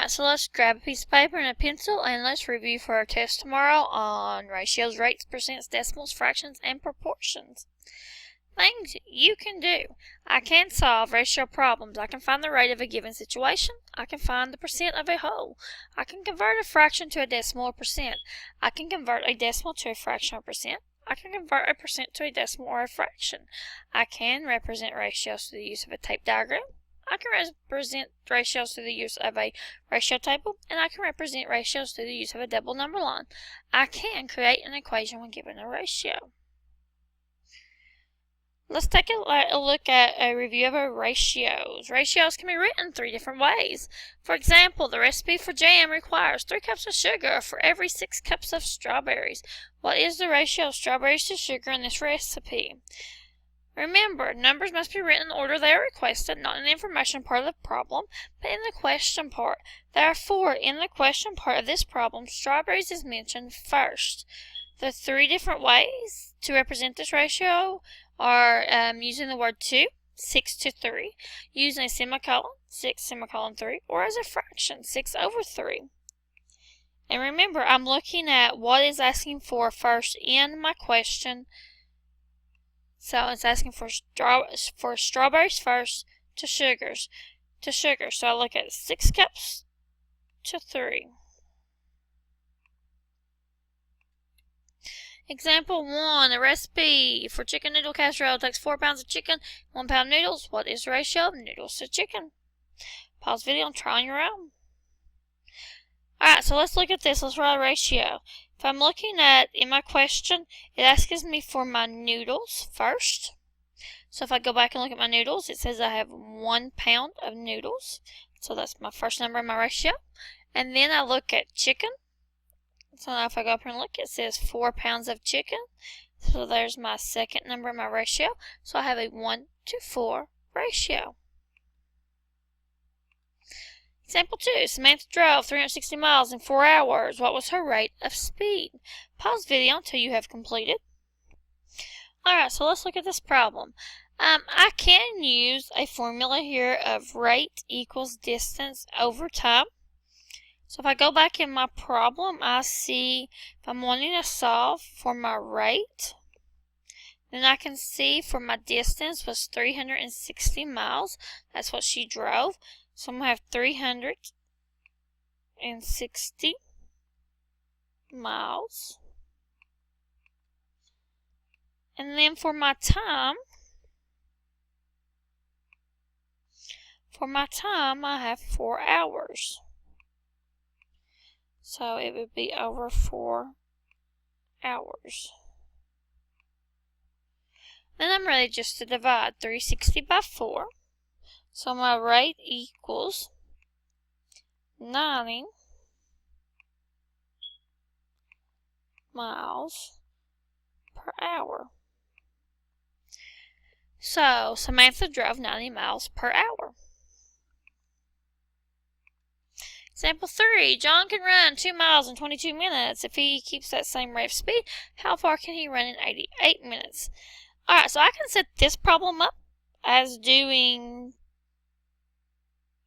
Alright, so let's grab a piece of paper and a pencil and let's review for our test tomorrow on ratios, rates, percents, decimals, fractions, and proportions. Things you can do. I can solve ratio problems. I can find the rate of a given situation. I can find the percent of a whole. I can convert a fraction to a decimal or percent. I can convert a decimal to a fraction or percent. I can convert a percent to a decimal or a fraction. I can represent ratios through the use of a tape diagram. I can represent ratios through the use of a ratio table, and I can represent ratios through the use of a double number line. I can create an equation when given a ratio. Let's take a look at a review of our ratios. Ratios can be written 3 different ways. For example, the recipe for jam requires 3 cups of sugar for every 6 cups of strawberries. What is the ratio of strawberries to sugar in this recipe? Remember, numbers must be written in the order they are requested, not in the information part of the problem, but in the question part. Therefore, in the question part of this problem, strawberries is mentioned first. The 3 different ways to represent this ratio are using the word 2, 6 to 3, using a semicolon, 6 semicolon 3, or as a fraction, 6 over 3. And remember, I'm looking at what is asking for first in my question. So it's asking for strawberries first to sugar. So I look at 6 cups to 3. Example 1, the recipe for chicken noodle casserole takes 4 pounds of chicken, 1 pound of noodles. What is the ratio of noodles to chicken? Pause video and try on your own. Alright, so let's look at this. Let's write a ratio. If I'm looking at, in my question, it asks me for my noodles first. So if I go back and look at my noodles, it says I have 1 pound of noodles. So that's my first number in my ratio. And then I look at chicken. So now if I go up here and look, it says 4 pounds of chicken. So there's my second number in my ratio. So I have a 1 to 4 ratio. Example 2, Samantha drove 360 miles in 4 hours. What was her rate of speed? Pause video until you have completed. Alright, so let's look at this problem. I can use a formula here of rate equals distance over time. So if I go back in my problem, I see if I'm wanting to solve for my rate, then I can see for my distance was 360 miles. That's what she drove. So I'm going to have 360 miles. And then for my time, I have 4 hours. So it would be over 4 hours. Then I'm ready just to divide 360 by 4. So my rate equals 90 miles per hour. So Samantha drove 90 miles per hour. Example 3, John can run 2 miles in 22 minutes. If he keeps that same rate of speed, how far can he run in 88 minutes? Alright, so I can set this problem up as doing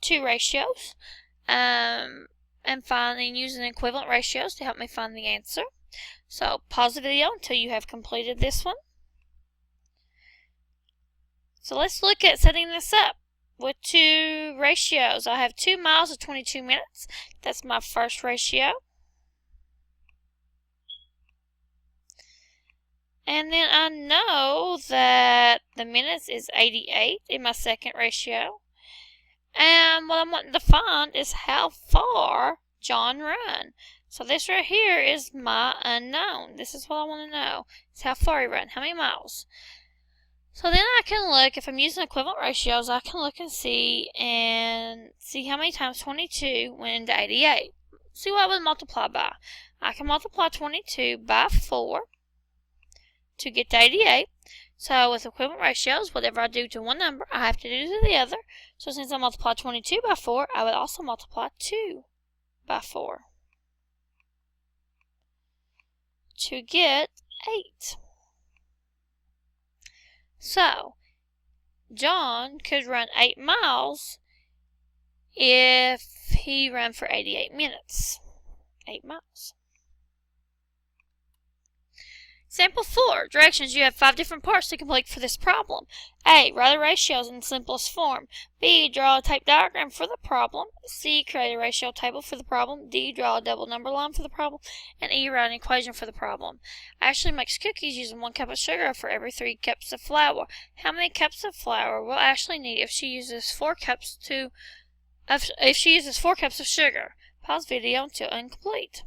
2 ratios and using equivalent ratios to help me find the answer. So pause the video until you have completed this one. So let's look at setting this up with 2 ratios. I have 2 miles of 22 minutes. That's my first ratio. And then I know that the minutes is 88 in my second ratio. And what I'm wanting to find is how far John ran. So this right here is my unknown. This is what I want to know. It's how far he ran, how many miles. So then I can look, if I'm using equivalent ratios, I can look and see how many times 22 went into 88. See what I would multiply by. I can multiply 22 by 4 to get to 88. So with equivalent ratios, whatever I do to one number, I have to do to the other. So since I multiply 22 by 4, I would also multiply 2 by 4 to get 8. So John could run 8 miles if he ran for 88 minutes, 8 miles. Example 4. Directions. You have 5 different parts to complete for this problem. A. Write the ratios in the simplest form. B. Draw a type diagram for the problem. C. Create a ratio table for the problem. D. Draw a double number line for the problem. And E. Write an equation for the problem. Ashley makes cookies using 1 cup of sugar for every 3 cups of flour. How many cups of flour will Ashley need if she uses 4 cups of sugar? Pause video until incomplete.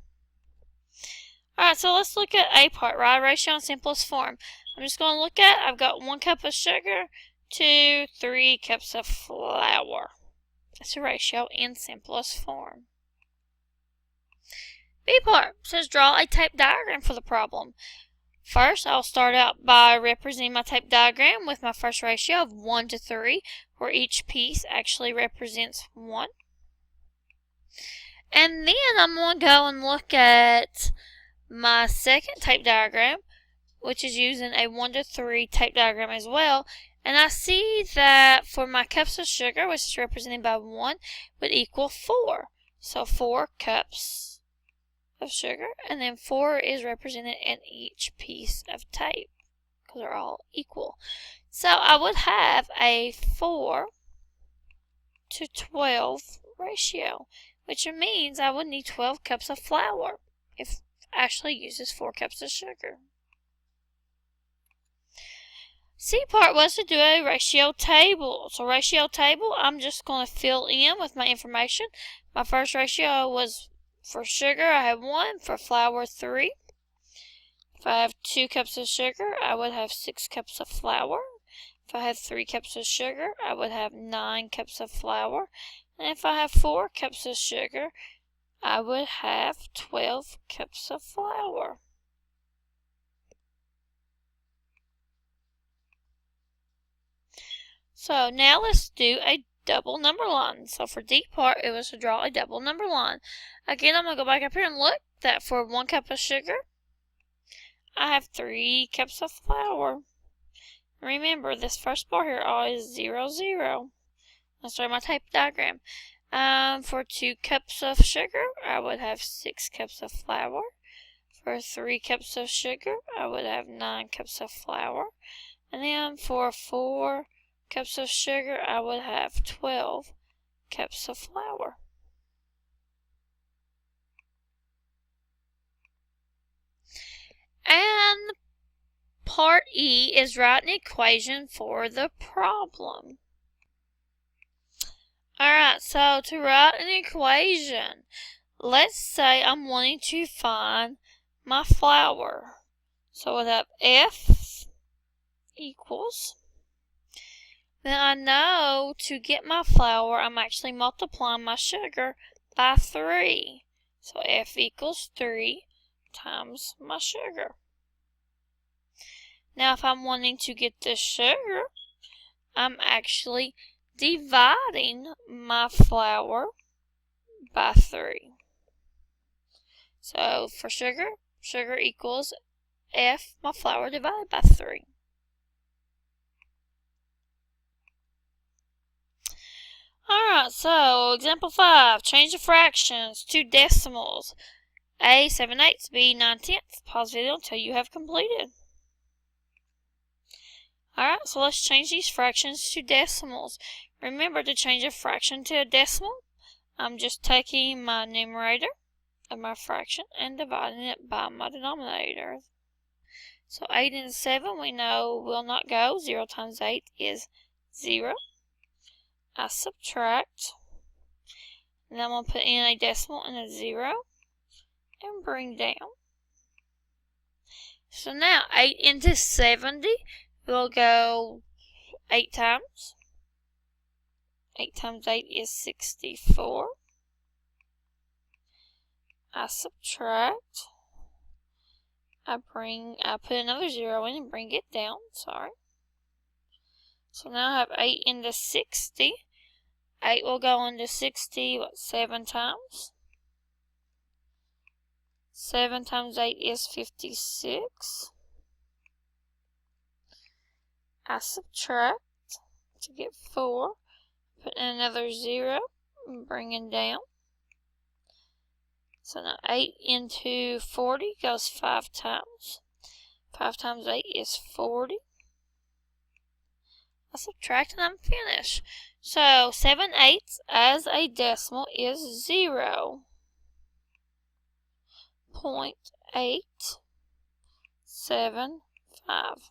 Alright, so let's look at A part, write a ratio in simplest form. I'm just going to look at, I've got 1 cup of sugar to 3 cups of flour. That's a ratio in simplest form. B part says draw a type diagram for the problem. First, I'll start out by representing my type diagram with my first ratio of 1 to 3, where each piece actually represents 1. And then I'm going to go and look at my second type diagram, which is using a 1 to 3 type diagram as well, and I see that for my cups of sugar, which is represented by 1, would equal 4. So 4 cups of sugar, and then 4 is represented in each piece of tape, because they're all equal. So I would have a 4 to 12 ratio, which means I would need 12 cups of flour if Ashley uses 4 cups of sugar. C part was to do a ratio table. So ratio table, I'm just going to fill in with my information. My first ratio was for sugar, I have 1, for flour 3. If I have 2 cups of sugar, I would have 6 cups of flour. If I have 3 cups of sugar, I would have 9 cups of flour. And if I have 4 cups of sugar, I would have 12 cups of flour. So now let's do a double number line. So for D part, it was to draw a double number line. Again, I'm going to go back up here and look that for 1 cup of sugar, I have 3 cups of flour. Remember, this first bar here always 0, 0. Let's start my type diagram. For 2 cups of sugar, I would have 6 cups of flour. For 3 cups of sugar, I would have 9 cups of flour. And then for 4 cups of sugar, I would have 12 cups of flour. And part E is write an equation for the problem. Alright, so to write an equation, let's say I'm wanting to find my flour. So we'll have F equals, then I know to get my flour, I'm actually multiplying my sugar by 3. So F equals 3 times my sugar. Now if I'm wanting to get the sugar, I'm actually dividing my flour by 3. So for sugar, sugar equals F, my flour, divided by 3. Alright, so example 5, change the fractions to decimals. A 7/8, B 9/10. Pause video until you have completed. Alright, so let's change these fractions to decimals. Remember, to change a fraction to a decimal, I'm just taking my numerator of my fraction and dividing it by my denominator. So 8 and 7 we know will not go. 0 times 8 is 0. I subtract, and then I'm going to put in a decimal and a 0 and bring down. So now 8 into 70 will go 8 times. 8 times 8 is 64. I subtract. I put another 0 in and bring it down. Sorry. So now I have 8 into 60. 8 will go into 60, 7 times? 7 times 8 is 56. I subtract to get 4. Put in another 0 and bring it down. So now 8 into 40 goes 5 times. 5 times 8 is 40. I subtract and I'm finished. So 7/8 as a decimal is 0.875.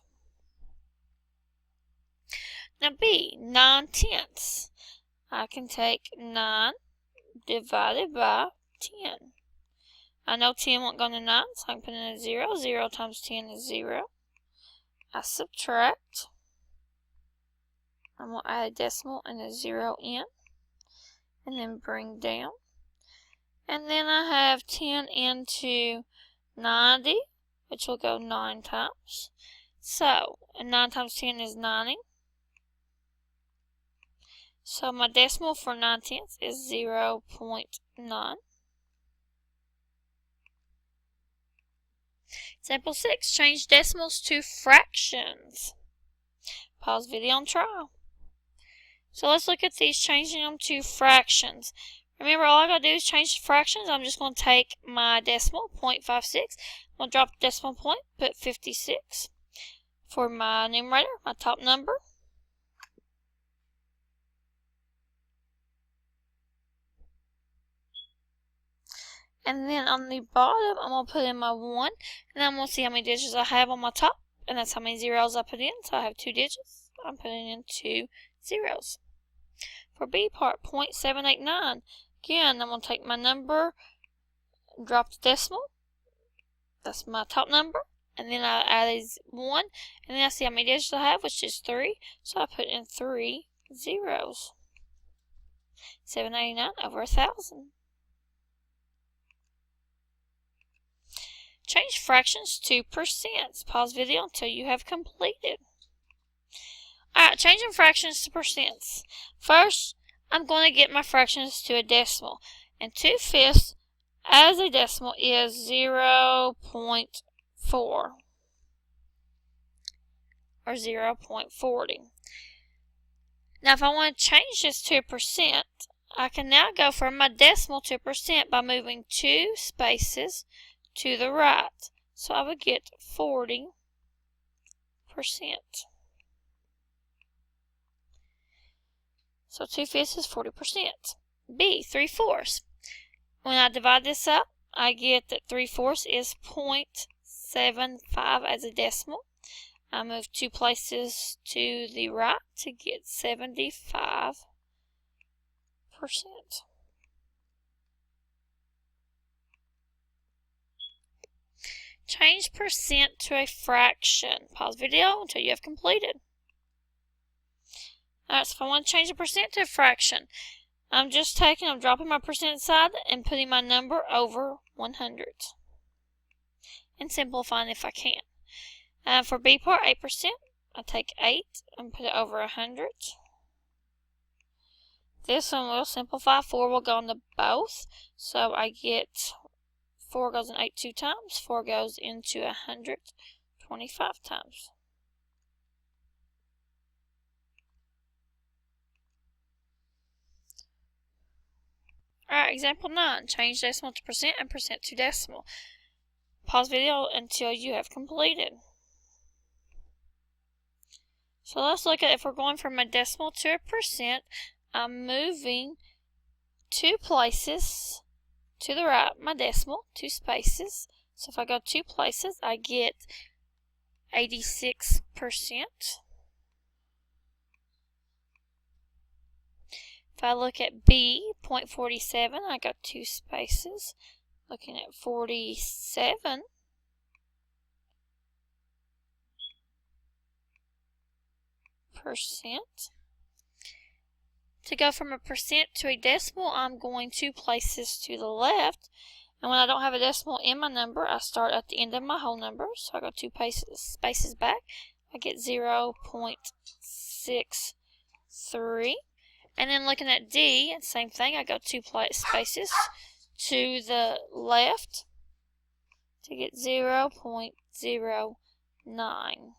Now B, 9/10. I can take 9 divided by 10. I know 10 won't go to 9, so I can put in a 0. 0 times 10 is 0. I subtract. I'm going to add a decimal and a 0 in. And then bring down. And then I have 10 into 90, which will go 9 times. So, 9 times 10 is 90. So my decimal for 9/10 is 0.9. Example 6, change decimals to fractions. Pause video and try. So let's look at these, changing them to fractions. Remember, all I gotta do is change the fractions. I'm just gonna take my decimal, 0.56. I'm gonna drop the decimal point, put 56. For my numerator, my top number. And then on the bottom, I'm going to put in my 1. And I'm going to see how many digits I have on my top. And that's how many zeros I put in. So I have 2 digits. I'm putting in 2 zeros. For B part, 0.789. Again, I'm going to take my number, drop the decimal. That's my top number. And then I add a 1. And then I see how many digits I have, which is 3. So I put in 3 zeros. 789 over 1,000. Change fractions to percents. Pause video until you have completed. Alright, changing fractions to percents. First, I'm going to get my fractions to a decimal. And 2/5 as a decimal is 0.4 or 0.40. Now, if I want to change this to a percent, I can now go from my decimal to a percent by moving 2 spaces to the right. So I would get 40%. So 2/5 is 40%. B, 3/4. When I divide this up, I get that 3/4 is 0.75 as a decimal. I move 2 places to the right to get 75%. Change percent to a fraction. Pause video until you have completed. Alright, so if I want to change a percent to a fraction, I'm dropping my percent side and putting my number over 100. And simplifying if I can. For B part, 8%, I take 8 and put it over 100. This one will simplify. 4 will go into both. So I get 4 goes in 8 2 times. 4 goes into 125 times. Alright, example 9. Change decimal to percent and percent to decimal. Pause video until you have completed. So let's look at if we're going from a decimal to a percent. I'm moving 2 places to the right, my decimal, 2 spaces. So if I go 2 places, I get 86%. If I look at B, 0.47, I got 2 spaces. Looking at 47%. To go from a percent to a decimal, I'm going 2 places to the left. And when I don't have a decimal in my number, I start at the end of my whole number. So I go 2 spaces back. I get 0.63. And then looking at D, same thing. I go 2 spaces to the left to get 0.09.